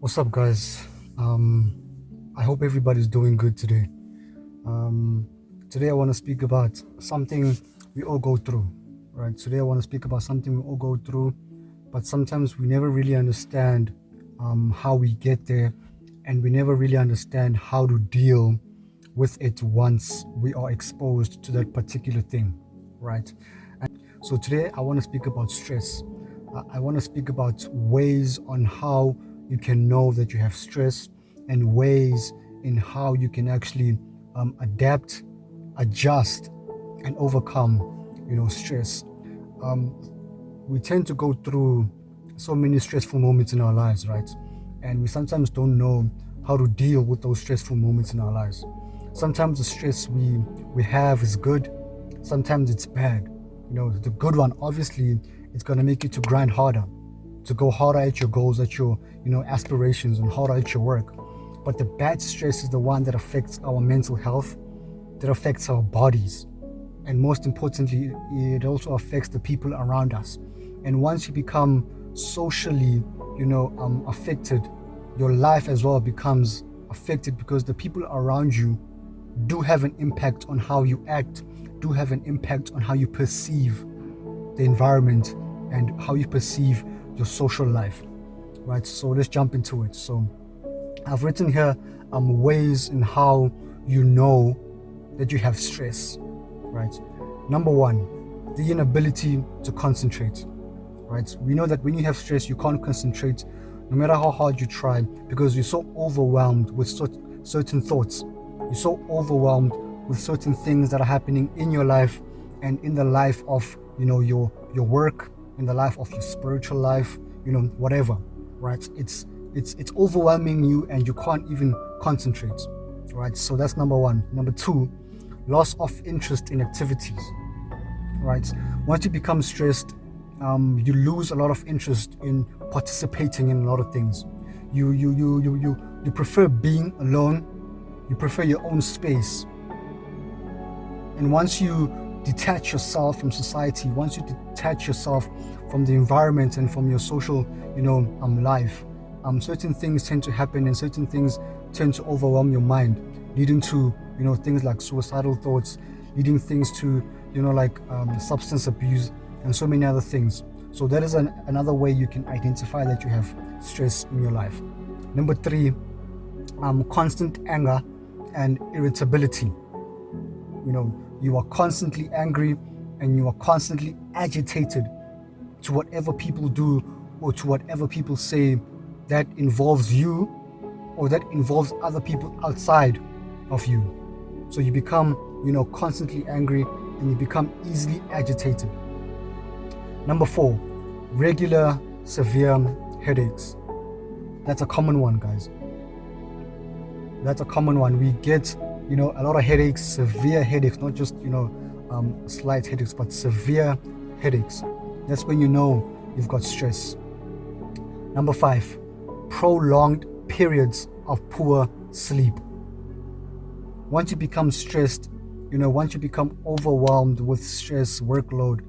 What's up, guys? I hope everybody's doing good today. Today, I want to speak about something we all go through, right? Today, I want to speak about something we all go through, but sometimes we never really understand how we get there, and we never really understand how to deal with it once we are exposed to that particular thing, right? And so, today, I want to speak about stress. I want to speak about ways on how you can know that you have stress and ways in how you can actually adapt, adjust, and overcome, stress. We tend to go through so many stressful moments in our lives, right? And we sometimes don't know how to deal with those stressful moments in our lives. Sometimes the stress we have is good, sometimes it's bad. The good one, obviously, it's going to make you to grind harder, to go harder at your goals, at your aspirations, and harder at your work. But the bad stress is the one that affects our mental health, that affects our bodies, and most importantly, it also affects the people around us. And once you become socially affected, your life as well becomes affected, because the people around you do have an impact on how you act, do have an impact on how you perceive the environment and how you perceive your social life, right? So let's jump into it. So I've written here ways in how you know that you have stress, right? Number one, the inability to concentrate, right? We know that when you have stress, you can't concentrate no matter how hard you try, because you're so overwhelmed with certain thoughts. You're so overwhelmed with certain things that are happening in your life and in the life of your work, in the life of your spiritual life, whatever, right? It's overwhelming you and you can't even concentrate, right? So that's number one. Number two, loss of interest in activities, right? Once you become stressed, you lose a lot of interest in participating in a lot of things. You prefer being alone. You prefer your own space. And once you detach yourself from society, once you detach yourself from the environment and from your social, life, certain things tend to happen and certain things tend to overwhelm your mind, leading to, things like suicidal thoughts, leading things to, substance abuse and so many other things. So that is another way you can identify that you have stress in your life. Number three, constant anger and irritability. You are constantly angry and you are constantly agitated to whatever people do or to whatever people say that involves you or that involves other people outside of you. So you become, constantly angry and you become easily agitated. Number four, regular severe headaches. That's a common one, guys. That's a common one. We get a lot of headaches, severe headaches, not just slight headaches, but severe headaches. That's when you know you've got stress. Number five, prolonged periods of poor sleep. Once you become stressed, once you become overwhelmed with stress, workload,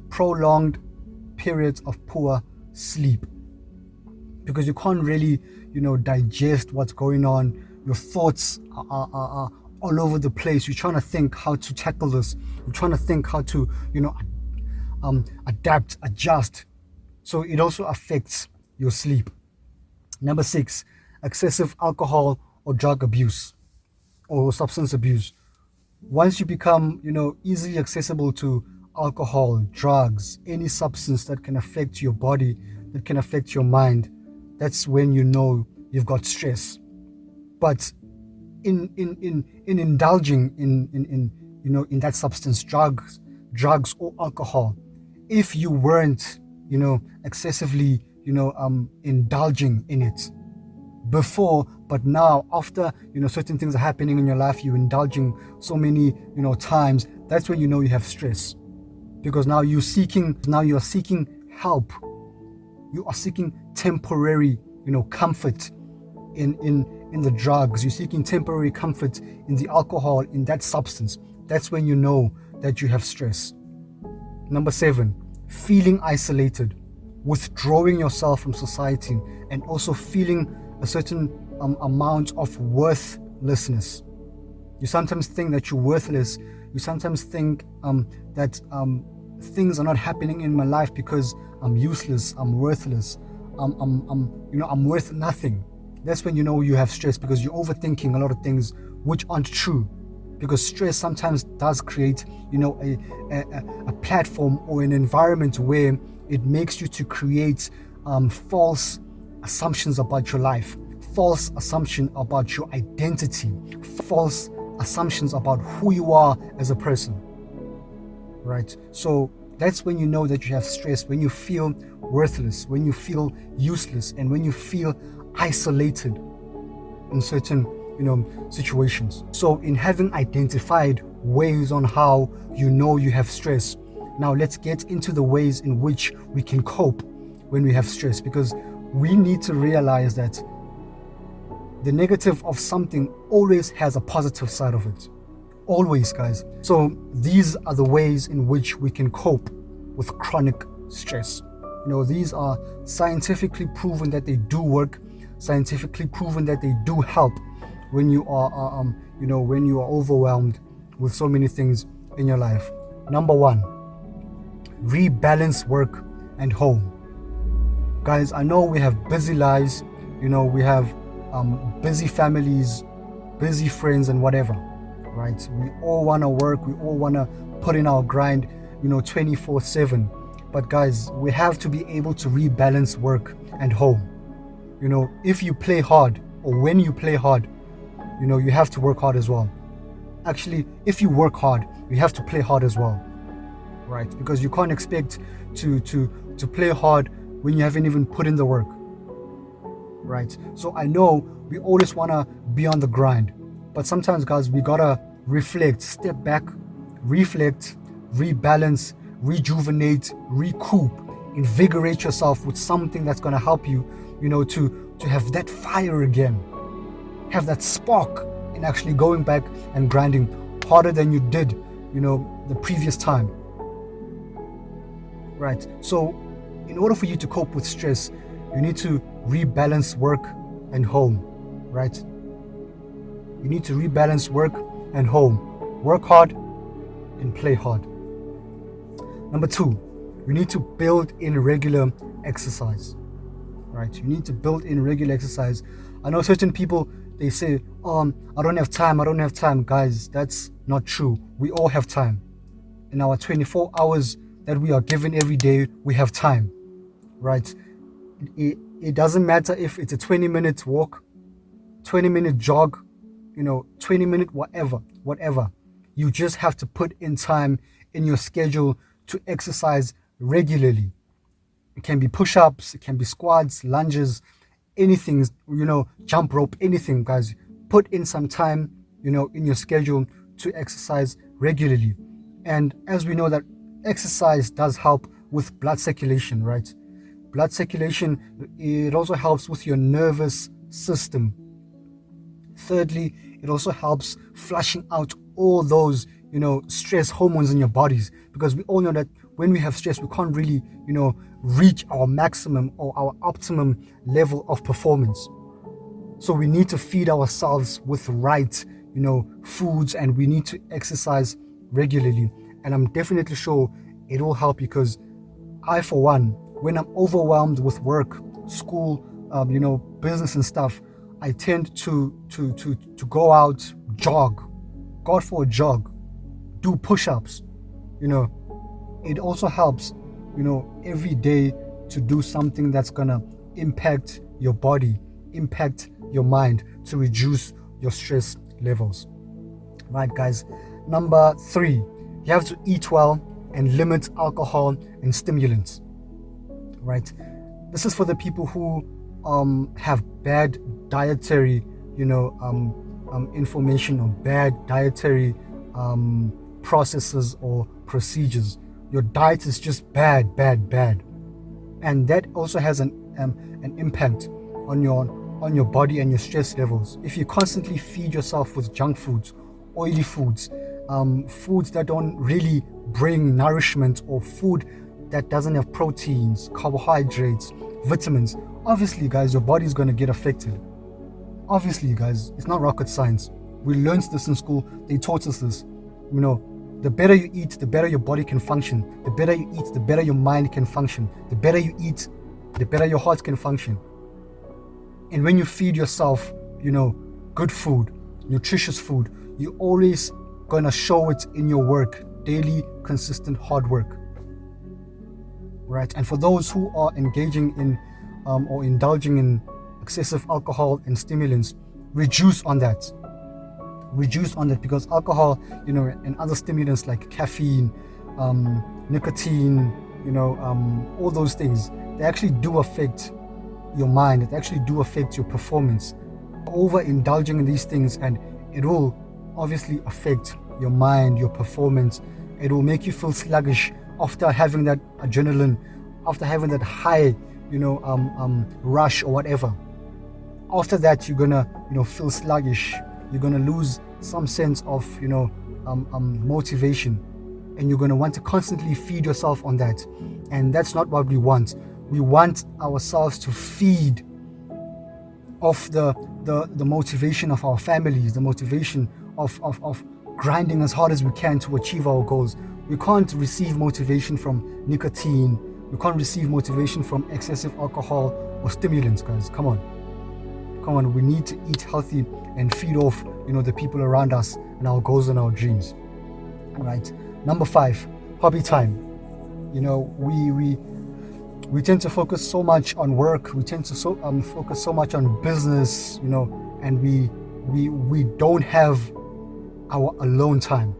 prolonged periods of poor sleep, because you can't really digest what's going on. Your thoughts are all over the place. You're trying to think how to tackle this. You're trying to think how to adapt, adjust. So it also affects your sleep. Number six, excessive alcohol or drug abuse or substance abuse. Once you become easily accessible to alcohol, drugs, any substance that can affect your body, that can affect your mind, that's when you know you've got stress. But in indulging in that substance, drugs or alcohol, if you weren't excessively indulging in it before, but now after certain things are happening in your life, you're indulging so many times, that's when you have stress, because now you are seeking help. You are seeking temporary comfort in the drugs. You're seeking temporary comfort in the alcohol, in that substance. That's when you know that you have stress. Number seven, feeling isolated. withdrawing yourself from society, and also feeling a certain amount of worthlessness. You sometimes think that you're worthless. You sometimes think that things are not happening in my life because I'm useless, I'm worthless, I'm worth nothing. That's when you know you have stress, because you're overthinking a lot of things which aren't true. Because stress sometimes does create, a platform or an environment where it makes you to create false assumptions about your life, false assumption about your identity, false assumptions about who you are as a person, right? So that's when you know that you have stress, when you feel worthless, when you feel useless, and when you feel isolated in certain situations. So in having identified ways on how you know you have stress, now let's get into the ways in which we can cope when we have stress, because we need to realize that the negative of something always has a positive side of it. Always, guys. So these are the ways in which we can cope with chronic stress. These are scientifically proven that they do work, scientifically proven that they do help when you are when you are overwhelmed with so many things in your life. Number one, rebalance work and home. Guys, I know we have busy lives, we have busy families, busy friends, and whatever, right? We all want to work, we all want to put in our grind 24/7. But guys, we have to be able to rebalance work and home. If you play hard, or when you play hard, you have to work hard as well. Actually, if you work hard, you have to play hard as well, right? Because you can't expect to play hard when you haven't even put in the work, right? So I know we always want to be on the grind, but sometimes, guys, we gotta reflect, step back, reflect, rebalance, rejuvenate, recoup, invigorate yourself with something that's gonna help you, to have that fire again, have that spark in actually going back and grinding harder than you did, the previous time, right? So in order for you to cope with stress, you need to rebalance work and home, right? You need to rebalance work and home. Work hard and play hard. Number two, you need to build in regular exercise, right? You need to build in regular exercise. I know certain people, they say, I don't have time. Guys, that's not true. We all have time. In our 24 hours that we are given every day, we have time, right? It doesn't matter if it's a 20-minute walk, 20-minute jog, 20-minute whatever. You just have to put in time in your schedule to exercise regularly. It can be push-ups, it can be squats, lunges, anything, jump rope, anything, guys. Put in some time, in your schedule to exercise regularly. And as we know that exercise does help with blood circulation, right? Blood circulation, it also helps with your nervous system. Thirdly, it also helps flushing out all those, stress hormones in your bodies, because we all know that when we have stress, we can't really, reach our maximum or our optimum level of performance. So we need to feed ourselves with right, foods, and we need to exercise regularly. And I'm definitely sure it will help, because I, for one, when I'm overwhelmed with work, school, business and stuff, I tend to go out, jog, go out for a jog, do push-ups. It also helps, every day to do something that's gonna impact your body, impact your mind, to reduce your stress levels. Right, guys? Number three, you have to eat well and limit alcohol and stimulants. Right? This is for the people who have bad dietary, information, or bad dietary processes or procedures. Your diet is just bad, and that also has an impact on your body and your stress levels. If you constantly feed yourself with junk foods, oily foods, foods that don't really bring nourishment, or food that doesn't have proteins, carbohydrates, vitamins, obviously, guys, your body's going to get affected. Obviously, guys, it's not rocket science. We learned this in school. They taught us this. The better you eat, the better your body can function. The better you eat, the better your mind can function. The better you eat, the better your heart can function. And when you feed yourself, good food, nutritious food, you're always going to show it in your work, daily, consistent hard work. Right? And for those who are engaging in or indulging in excessive alcohol and stimulants, reduce on that. Reduce on that, because alcohol, and other stimulants like caffeine, nicotine, all those things, they actually do affect your mind. It actually do affect your performance. Overindulging in these things, and it will obviously affect your mind, your performance. It will make you feel sluggish after having that adrenaline, after having that high, rush or whatever. After that, you're gonna, feel sluggish. You're gonna lose some sense of, motivation, and you're gonna want to constantly feed yourself on that. And that's not what we want. We want ourselves to feed off the motivation of our families, the motivation of grinding as hard as we can to achieve our goals. We can't receive motivation from nicotine. We can't receive motivation from excessive alcohol or stimulants, guys. Come on. We need to eat healthy and feed off, the people around us and our goals and our dreams. All right. Number 5, hobby time. We tend to focus so much on work. We tend to focus so much on business, and we don't have our alone time.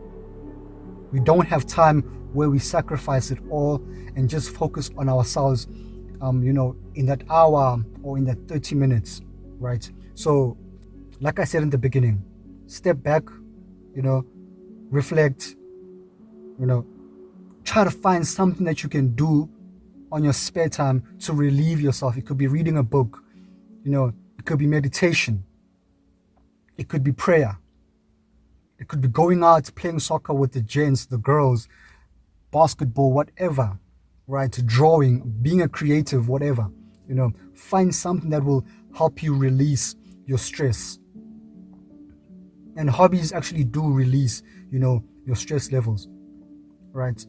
We don't have time where we sacrifice it all and just focus on ourselves, in that hour or in that 30 minutes, right? So, like I said in the beginning, step back, reflect, try to find something that you can do on your spare time to relieve yourself. It could be reading a book, it could be meditation, it could be prayer, it could be going out playing soccer with the gents, the girls, basketball, whatever, right? Drawing, being a creative, whatever. Find something that will help you release your stress. And hobbies actually do release, your stress levels, right?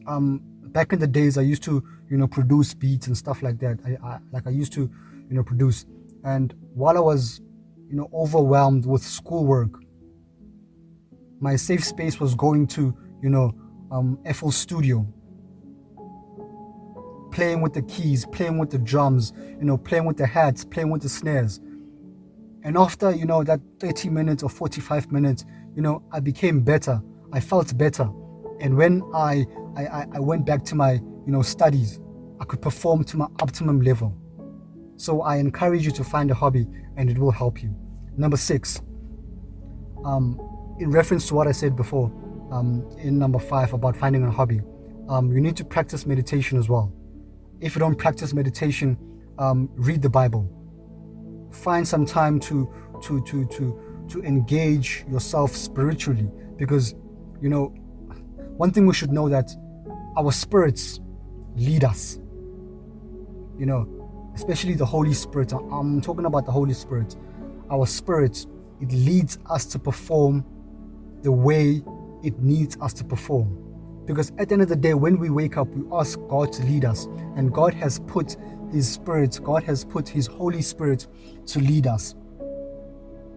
Back in the days, I used to, produce beats and stuff like that. I used to, produce. And while I was, overwhelmed with schoolwork, my safe space was going to, FL Studio, playing with the keys, playing with the drums, playing with the hats, playing with the snares. And after, that 30 minutes or 45 minutes, I became better. I felt better. And when I went back to my, studies, I could perform to my optimum level. So I encourage you to find a hobby, and it will help you. Number 6, in reference to what I said before, in number 5 about finding a hobby, you need to practice meditation as well. If you don't practice meditation, read the Bible. Find some time to engage yourself spiritually, because one thing we should know, that our spirits lead us, especially the Holy Spirit. I'm talking about the Holy Spirit. Our spirit, it leads us to perform the way it needs us to perform. Because at the end of the day, when we wake up, we ask God to lead us, and God has put His Spirit, God has put His Holy Spirit to lead us,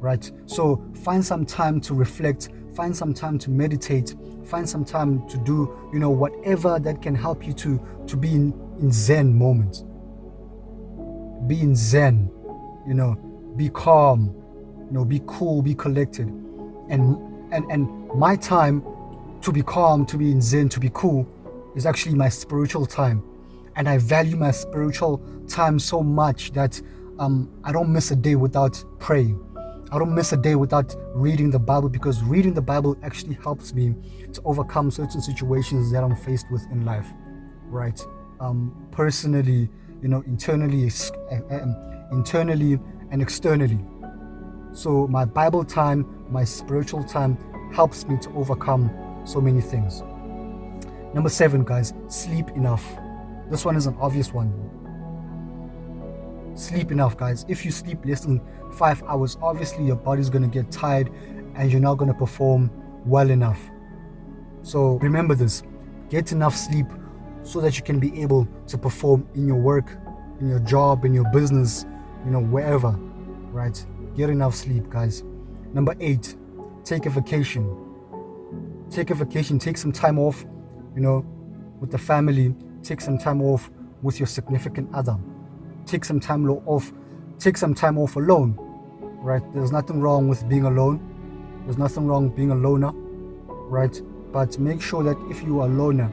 right? So find some time to reflect, find some time to meditate, find some time to do, whatever that can help you to be in Zen moments. Be in Zen, be calm, be cool, be collected. And my time to be calm, to be in Zen, to be cool, is actually my spiritual time. And I value my spiritual time so much that I don't miss a day without praying. I don't miss a day without reading the Bible, because reading the Bible actually helps me to overcome certain situations that I'm faced with in life, right? Personally, internally and externally. So my Bible time, my spiritual time helps me to overcome so many things. Number 7, guys, sleep enough. This one is an obvious one. Sleep enough, guys. If you sleep less than 5 hours, obviously your body's going to get tired and you're not going to perform well enough. So remember this, get enough sleep so that you can be able to perform in your work, in your job, in your business, wherever, right? Get enough sleep, guys. Number 8, take a vacation. Take a vacation, take some time off, with the family, take some time off with your significant other. Take some time off alone, right? There's nothing wrong with being alone. There's nothing wrong being a loner, right? But make sure that if you are a loner,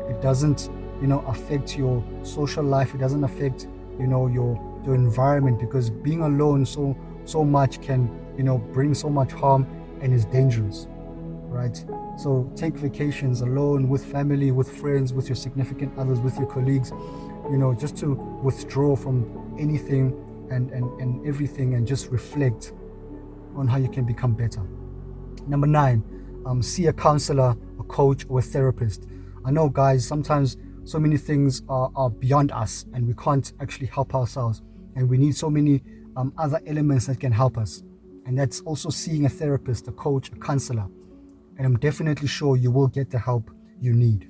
it doesn't, affect your social life. It doesn't affect, your environment, because being alone so much can, bring so much harm and is dangerous, right? So take vacations alone, with family, with friends, with your significant others, with your colleagues, just to withdraw from anything and everything, and just reflect on how you can become better. Number 9, see a counselor, a coach, or a therapist. I know, guys, sometimes so many things are beyond us and we can't actually help ourselves, and we need so many other elements that can help us, and that's also seeing a therapist, a coach, a counselor. And I'm definitely sure you will get the help you need,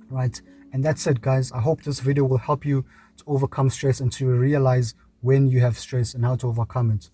right? And that's it, guys. I hope this video will help you to overcome stress and to realize when you have stress and how to overcome it.